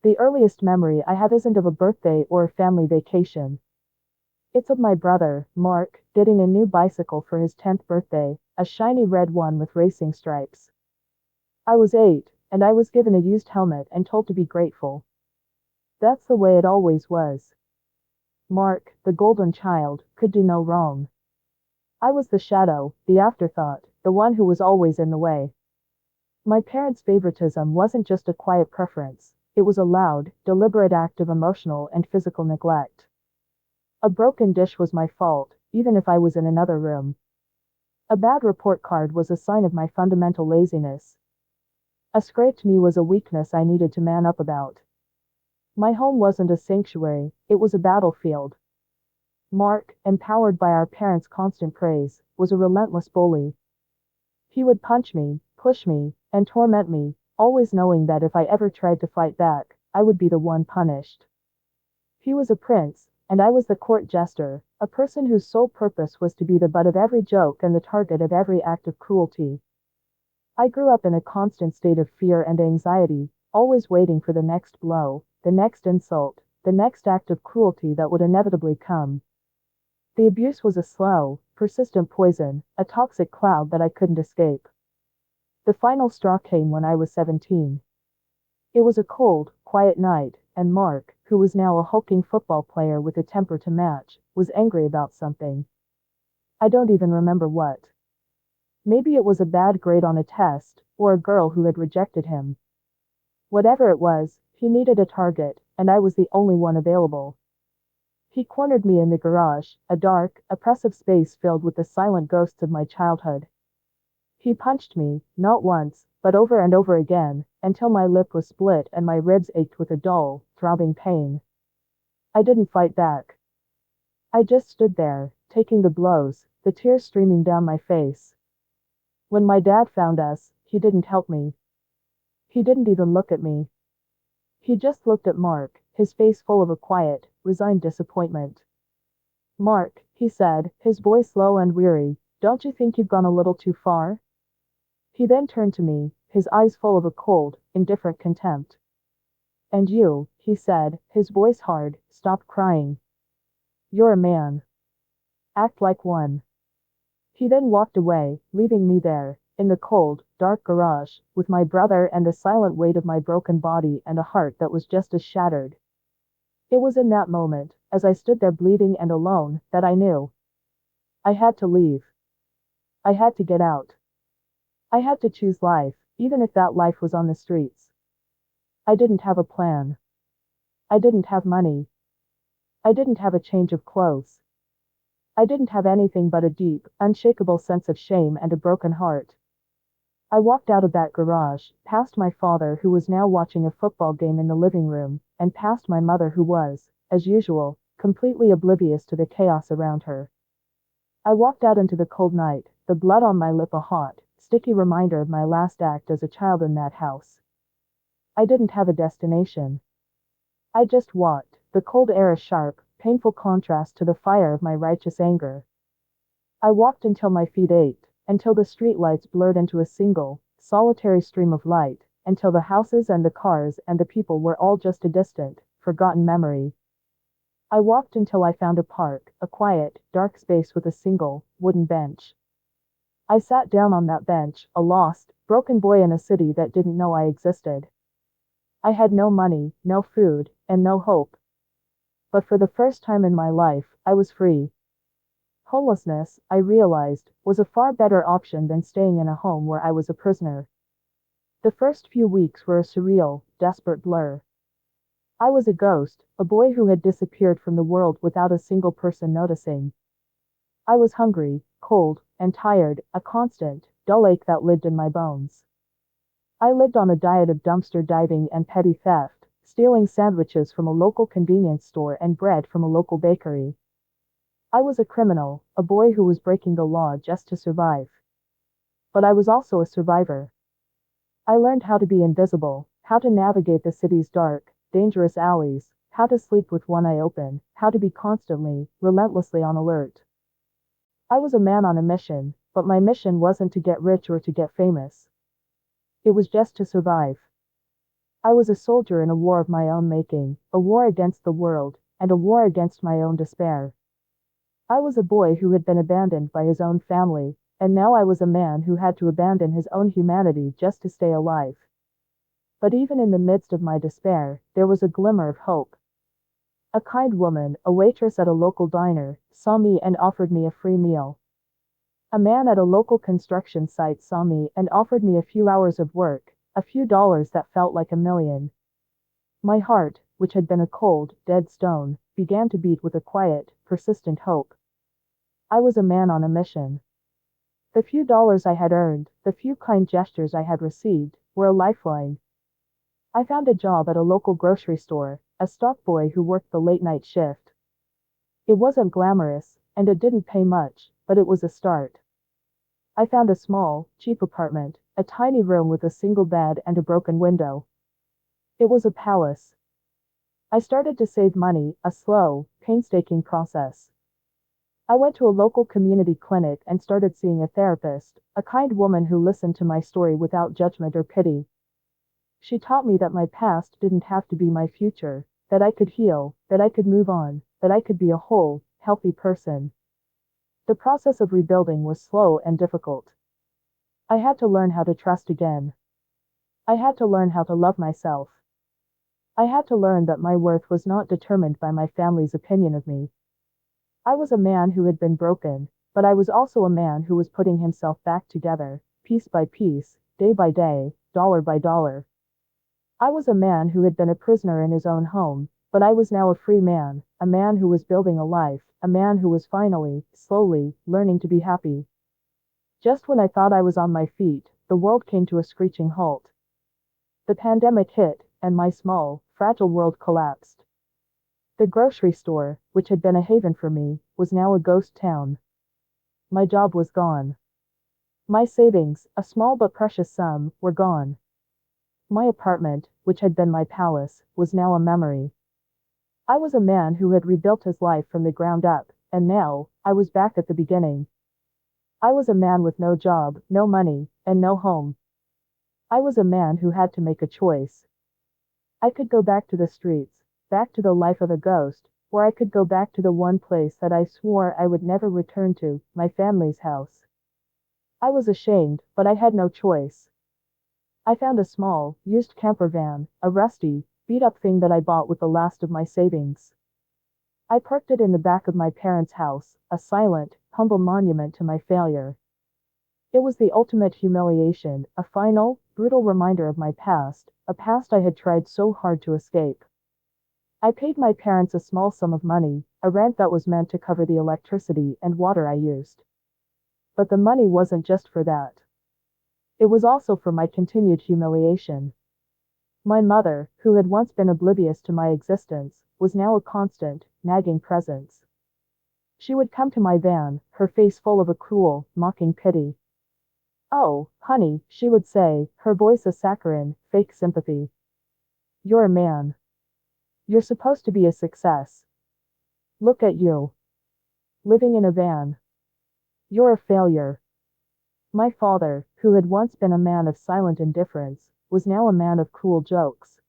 The earliest memory I have isn't of a birthday or a family vacation. It's of my brother, Mark, getting a new bicycle for his 10th birthday, a shiny red one with racing stripes. I was 8, and I was given a used helmet and told to be grateful. That's the way it always was. Mark, the golden child, could do no wrong. I was the shadow, the afterthought, the one who was always in the way. My parents' favoritism wasn't just a quiet preference, it was a loud, deliberate act of emotional and physical neglect. A broken dish was my fault, even if I was in another room. A bad report card was a sign of my fundamental laziness. A scraped knee was a weakness I needed to man up about. My home wasn't a sanctuary, it was a battlefield. Mark, empowered by our parents' constant praise, was a relentless bully. He would punch me, push me, and torment me, always knowing that if I ever tried to fight back, I would be the one punished. He was a prince, and I was the court jester, a person whose sole purpose was to be the butt of every joke and the target of every act of cruelty. I grew up in a constant state of fear and anxiety, always waiting for the next blow, the next insult, the next act of cruelty that would inevitably come. The abuse was a slow, persistent poison, a toxic cloud that I couldn't escape. The final straw came when I was 17. It was a cold, quiet night, and Mark, who was now a hulking football player with a temper to match, was angry about something. I don't even remember what. Maybe it was a bad grade on a test, or a girl who had rejected him. Whatever it was, he needed a target, and I was the only one available. He cornered me in the garage, a dark, oppressive space filled with the silent ghosts of my childhood. He punched me, not once, but over and over again, until my lip was split and my ribs ached with a dull, throbbing pain. I didn't fight back. I just stood there, taking the blows, the tears streaming down my face. When my dad found us, he didn't help me. He didn't even look at me. He just looked at Mark, his face full of a quiet, resigned disappointment. "Mark," he said, his voice low and weary, "don't you think you've gone a little too far?" He then turned to me, his eyes full of a cold, indifferent contempt. "And you," he said, his voice hard, "stop crying. You're a man. Act like one." He then walked away, leaving me there, in the cold, dark garage, with my brother and the silent weight of my broken body and a heart that was just as shattered. It was in that moment, as I stood there bleeding and alone, that I knew. I had to leave. I had to get out. I had to choose life, even if that life was on the streets. I didn't have a plan. I didn't have money. I didn't have a change of clothes. I didn't have anything but a deep, unshakable sense of shame and a broken heart. I walked out of that garage, past my father who was now watching a football game in the living room, and past my mother who was, as usual, completely oblivious to the chaos around her. I walked out into the cold night, the blood on my lip a hot, sticky reminder of my last act as a child in that house. I didn't have a destination. I just walked, the cold air a sharp, painful contrast to the fire of my righteous anger. I walked until my feet ached, until the streetlights blurred into a single, solitary stream of light, until the houses and the cars and the people were all just a distant, forgotten memory. I walked until I found a park, a quiet, dark space with a single, wooden bench. I sat down on that bench, a lost, broken boy in a city that didn't know I existed. I had no money, no food, and no hope. But for the first time in my life, I was free. Homelessness, I realized, was a far better option than staying in a home where I was a prisoner. The first few weeks were a surreal, desperate blur. I was a ghost, a boy who had disappeared from the world without a single person noticing. I was hungry, cold, and tired, a constant, dull ache that lived in my bones. I lived on a diet of dumpster diving and petty theft, stealing sandwiches from a local convenience store and bread from a local bakery. I was a criminal, a boy who was breaking the law just to survive. But I was also a survivor. I learned how to be invisible, how to navigate the city's dark, dangerous alleys, how to sleep with one eye open, how to be constantly, relentlessly on alert. I was a man on a mission, but my mission wasn't to get rich or to get famous. It was just to survive. I was a soldier in a war of my own making, a war against the world, and a war against my own despair. I was a boy who had been abandoned by his own family, and now I was a man who had to abandon his own humanity just to stay alive. But even in the midst of my despair, there was a glimmer of hope. A kind woman, a waitress at a local diner, saw me and offered me a free meal. A man at a local construction site saw me and offered me a few hours of work, a few dollars that felt like a million. My heart, which had been a cold, dead stone, began to beat with a quiet, persistent hope. I was a man on a mission. The few dollars I had earned, the few kind gestures I had received, were a lifeline. I found a job at a local grocery store, a stock boy who worked the late night shift. It wasn't glamorous, and it didn't pay much, but it was a start. I found a small, cheap apartment, a tiny room with a single bed and a broken window. It was a palace. I started to save money, a slow, painstaking process. I went to a local community clinic and started seeing a therapist, a kind woman who listened to my story without judgment or pity. She taught me that my past didn't have to be my future, that I could heal, that I could move on, that I could be a whole, healthy person. The process of rebuilding was slow and difficult. I had to learn how to trust again. I had to learn how to love myself. I had to learn that my worth was not determined by my family's opinion of me. I was a man who had been broken, but I was also a man who was putting himself back together, piece by piece, day by day, dollar by dollar. I was a man who had been a prisoner in his own home, but I was now a free man, a man who was building a life, a man who was finally, slowly, learning to be happy. Just when I thought I was on my feet, the world came to a screeching halt. The pandemic hit, and my small, fragile world collapsed. The grocery store, which had been a haven for me, was now a ghost town. My job was gone. My savings, a small but precious sum, were gone. My apartment, which had been my palace, was now a memory. I was a man who had rebuilt his life from the ground up, and now, I was back at the beginning. I was a man with no job, no money, and no home. I was a man who had to make a choice. I could go back to the streets, back to the life of a ghost, or I could go back to the one place that I swore I would never return to, my family's house. I was ashamed, but I had no choice. I found a small, used camper van, a rusty, beat-up thing that I bought with the last of my savings. I parked it in the back of my parents' house, a silent, humble monument to my failure. It was the ultimate humiliation, a final, brutal reminder of my past, a past I had tried so hard to escape. I paid my parents a small sum of money, a rent that was meant to cover the electricity and water I used. But the money wasn't just for that. It was also for my continued humiliation. My mother, who had once been oblivious to my existence, was now a constant, nagging presence. She would come to my van, her face full of a cruel, mocking pity. "Oh, honey," she would say, her voice a saccharine, fake sympathy. "You're a man. You're supposed to be a success. Look at you. Living in a van. You're a failure." My father, who had once been a man of silent indifference, was now a man of cruel jokes.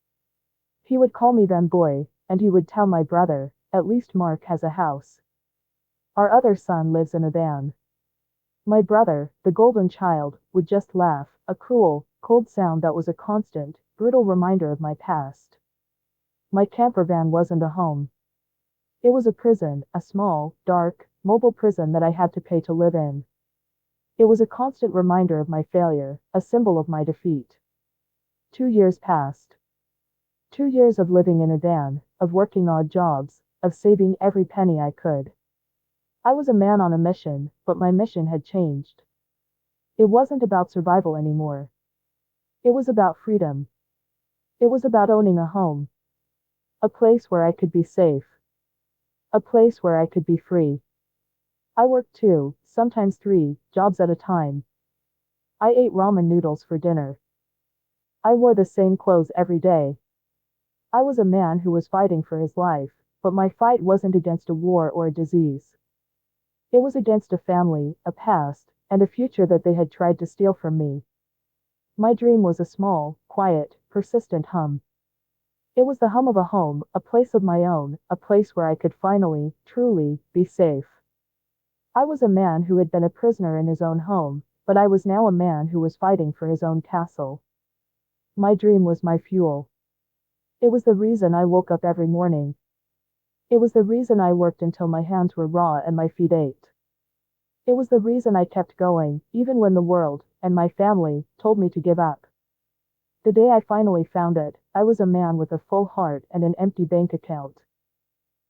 He would call me then boy, and he would tell my brother, "At least Mark has a house. Our other son lives in a van." My brother, the golden child, would just laugh, a cruel, cold sound that was a constant, brutal reminder of my past. My camper van wasn't a home. It was a prison, a small, dark, mobile prison that I had to pay to live in. It was a constant reminder of my failure, a symbol of my defeat. 2 years passed. 2 years of living in a van, of working odd jobs, of saving every penny I could. I was a man on a mission, but my mission had changed. It wasn't about survival anymore. It was about freedom. It was about owning a home. A place where I could be safe. A place where I could be free. I worked 2, sometimes 3, jobs at a time. I ate ramen noodles for dinner. I wore the same clothes every day. I was a man who was fighting for his life, but my fight wasn't against a war or a disease. It was against a family, a past, and a future that they had tried to steal from me. My dream was a small, quiet, persistent hum. It was the hum of a home, a place of my own, a place where I could finally, truly, be safe. I was a man who had been a prisoner in his own home, but I was now a man who was fighting for his own castle. My dream was my fuel. It was the reason I woke up every morning. It was the reason I worked until my hands were raw and my feet ached. It was the reason I kept going, even when the world, and my family, told me to give up. The day I finally found it, I was a man with a full heart and an empty bank account.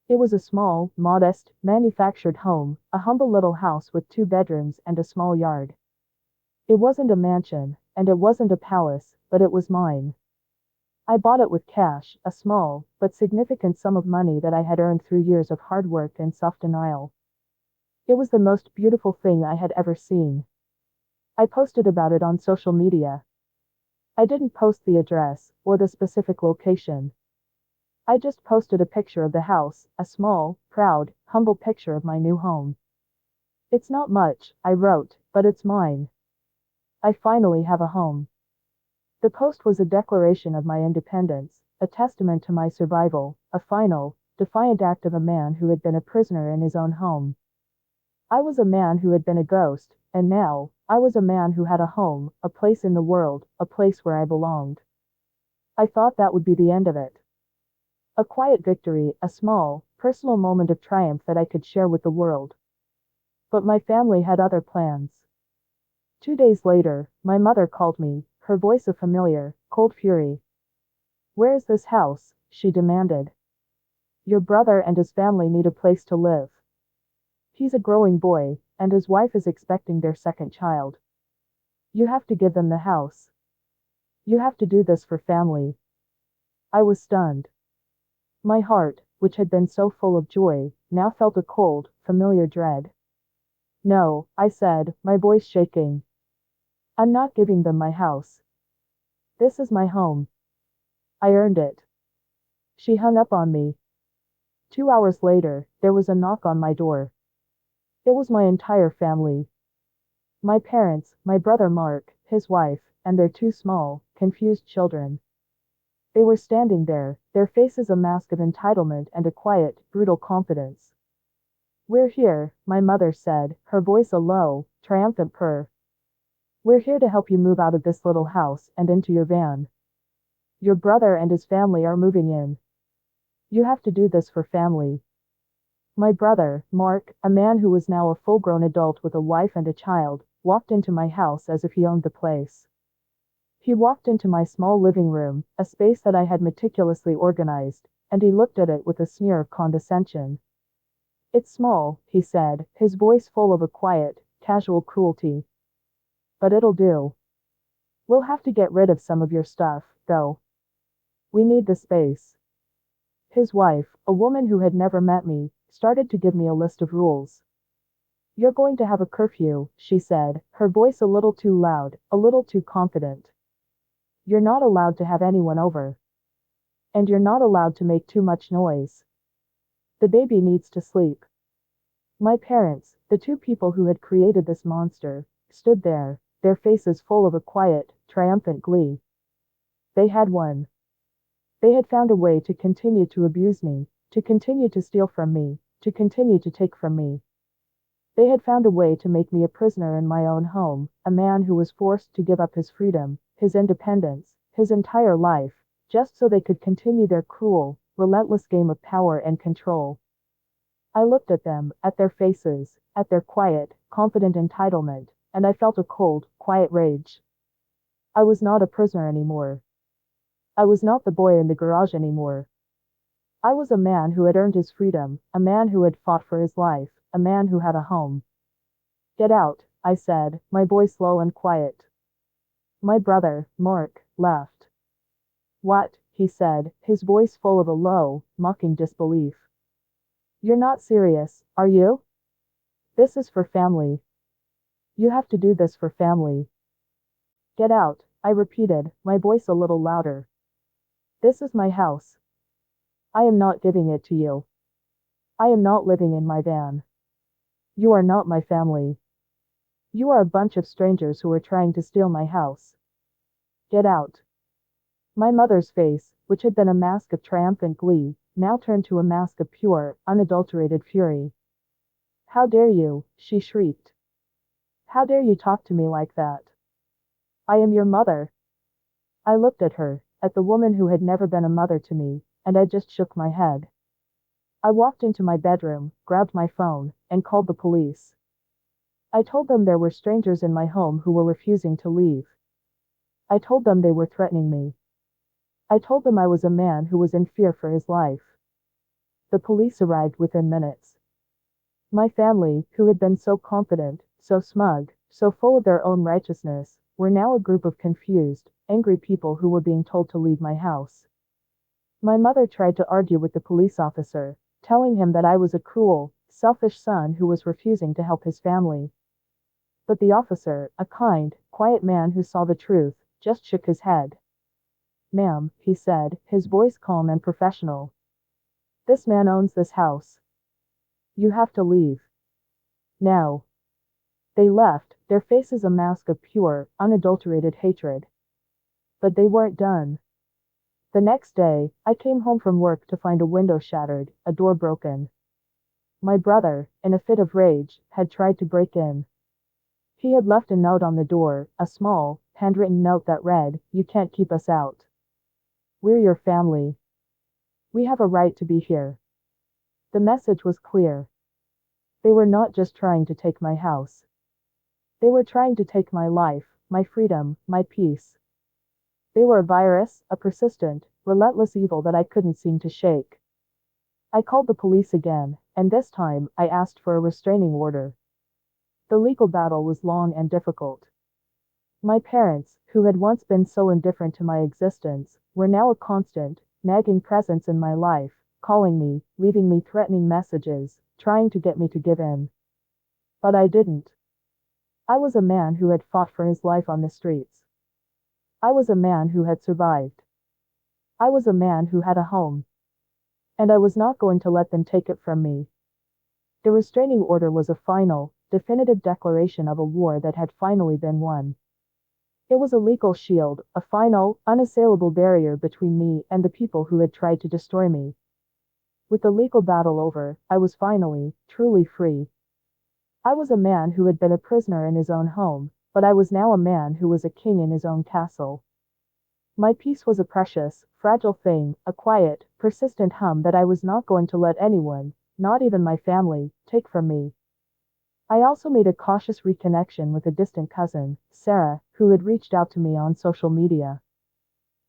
It was a small, modest, manufactured home, a humble little house with 2 bedrooms and a small yard. It wasn't a mansion, and it wasn't a palace, but it was mine. I bought it with cash, a small, but significant sum of money that I had earned through years of hard work and self-denial. It was the most beautiful thing I had ever seen. I posted about it on social media. I didn't post the address, or the specific location. I just posted a picture of the house, a small, proud, humble picture of my new home. It's not much, I wrote, but it's mine. I finally have a home. The post was a declaration of my independence, a testament to my survival, a final, defiant act of a man who had been a prisoner in his own home. I was a man who had been a ghost, and now, I was a man who had a home, a place in the world, a place where I belonged. I thought that would be the end of it. A quiet victory, a small, personal moment of triumph that I could share with the world. But my family had other plans. 2 days later, my mother called me, her voice a familiar, cold fury. "Where is this house?" she demanded. "Your brother and his family need a place to live. He's a growing boy, and his wife is expecting their second child. You have to give them the house. You have to do this for family." I was stunned. My heart, which had been so full of joy, now felt a cold, familiar dread. "No," I said, my voice shaking. "I'm not giving them my house. This is my home. I earned it." She hung up on me. 2 hours later, there was a knock on my door. It was my entire family. My parents, my brother Mark, his wife, and their 2 small, confused children. They were standing there, their faces a mask of entitlement and a quiet, brutal confidence. "We're here," my mother said, her voice a low, triumphant purr. "We're here to help you move out of this little house and into your van. Your brother and his family are moving in. You have to do this for family." My brother, Mark, a man who was now a full-grown adult with a wife and a child, walked into my house as if he owned the place. He walked into my small living room, a space that I had meticulously organized, and he looked at it with a sneer of condescension. "It's small," he said, his voice full of a quiet, casual cruelty. "But it'll do. We'll have to get rid of some of your stuff, though. We need the space." His wife, a woman who had never met me, started to give me a list of rules. "You're going to have a curfew," she said, her voice a little too loud, a little too confident. "You're not allowed to have anyone over. And you're not allowed to make too much noise. The baby needs to sleep." My parents, the 2 people who had created this monster, stood there, their faces full of a quiet, triumphant glee. They had won. They had found a way to continue to abuse me, to continue to steal from me, to continue to take from me. They had found a way to make me a prisoner in my own home, a man who was forced to give up his freedom, his independence, his entire life, just so they could continue their cruel, relentless game of power and control. I looked at them, at their faces, at their quiet, confident entitlement, and I felt a cold, quiet rage. I was not a prisoner anymore. I was not the boy in the garage anymore. I was a man who had earned his freedom, a man who had fought for his life, a man who had a home. "Get out," I said, my voice low and quiet. My brother, Mark, laughed. "What?" he said, his voice full of a low, mocking disbelief. "You're not serious, are you? This is for family. You have to do this for family." "Get out," I repeated, my voice a little louder. "This is my house. I am not giving it to you. I am not living in my van. You are not my family. You are a bunch of strangers who are trying to steal my house. Get out." My mother's face, which had been a mask of triumphant glee, now turned to a mask of pure, unadulterated fury. "How dare you?" she shrieked. "How dare you talk to me like that? I am your mother." I looked at her, at the woman who had never been a mother to me, and I just shook my head. I walked into my bedroom, grabbed my phone, and called the police. I told them there were strangers in my home who were refusing to leave. I told them they were threatening me. I told them I was a man who was in fear for his life. The police arrived within minutes. My family, who had been so confident, so smug, so full of their own righteousness, were now a group of confused, angry people who were being told to leave my house. My mother tried to argue with the police officer, telling him that I was a cruel, selfish son who was refusing to help his family. But the officer, a kind, quiet man who saw the truth, just shook his head. "Ma'am," he said, his voice calm and professional. "This man owns this house. You have to leave. Now." They left, their faces a mask of pure, unadulterated hatred. But they weren't done. The next day, I came home from work to find a window shattered, a door broken. My brother, in a fit of rage, had tried to break in. He had left a note on the door, a small, handwritten note that read, "You can't keep us out. We're your family. We have a right to be here." The message was clear. They were not just trying to take my house. They were trying to take my life, my freedom, my peace. They were a virus, a persistent, relentless evil that I couldn't seem to shake. I called the police again, and this time, I asked for a restraining order. The legal battle was long and difficult. My parents, who had once been so indifferent to my existence, were now a constant, nagging presence in my life, calling me, leaving me threatening messages, trying to get me to give in. But I didn't. I was a man who had fought for his life on the streets. I was a man who had survived. I was a man who had a home. And I was not going to let them take it from me. The restraining order was a final, definitive declaration of a war that had finally been won. It was a legal shield, a final, unassailable barrier between me and the people who had tried to destroy me. With the legal battle over, I was finally, truly free. I was a man who had been a prisoner in his own home, but I was now a man who was a king in his own castle. My peace was a precious, fragile thing, a quiet, persistent hum that I was not going to let anyone, not even my family, take from me. I also made a cautious reconnection with a distant cousin, Sarah, who had reached out to me on social media.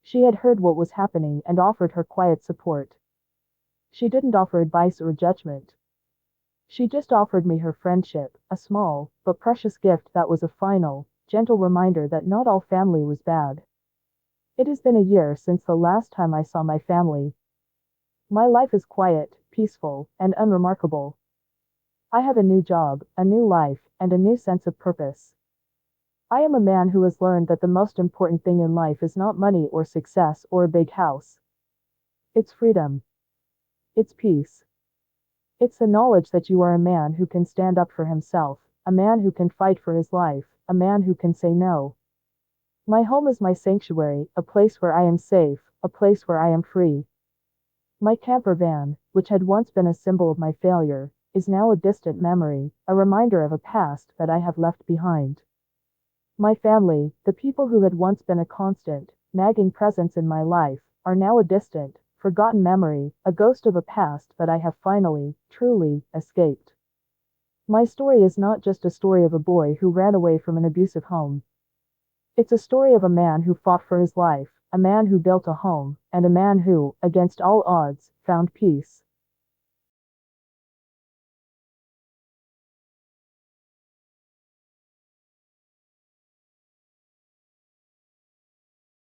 She had heard what was happening and offered her quiet support. She didn't offer advice or judgment. She just offered me her friendship, a small, but precious gift that was a final, gentle reminder that not all family was bad. It has been a year since the last time I saw my family. My life is quiet, peaceful, and unremarkable. I have a new job, a new life, and a new sense of purpose. I am a man who has learned that the most important thing in life is not money or success or a big house. It's freedom. It's peace. It's the knowledge that you are a man who can stand up for himself, a man who can fight for his life, a man who can say no. My home is my sanctuary, a place where I am safe, a place where I am free. My camper van, which had once been a symbol of my failure, is now a distant memory, a reminder of a past that I have left behind. My family, the people who had once been a constant, nagging presence in my life, are now a distant, forgotten memory, a ghost of a past that I have finally, truly, escaped. My story is not just a story of a boy who ran away from an abusive home. It's a story of a man who fought for his life, a man who built a home, and a man who, against all odds, found peace.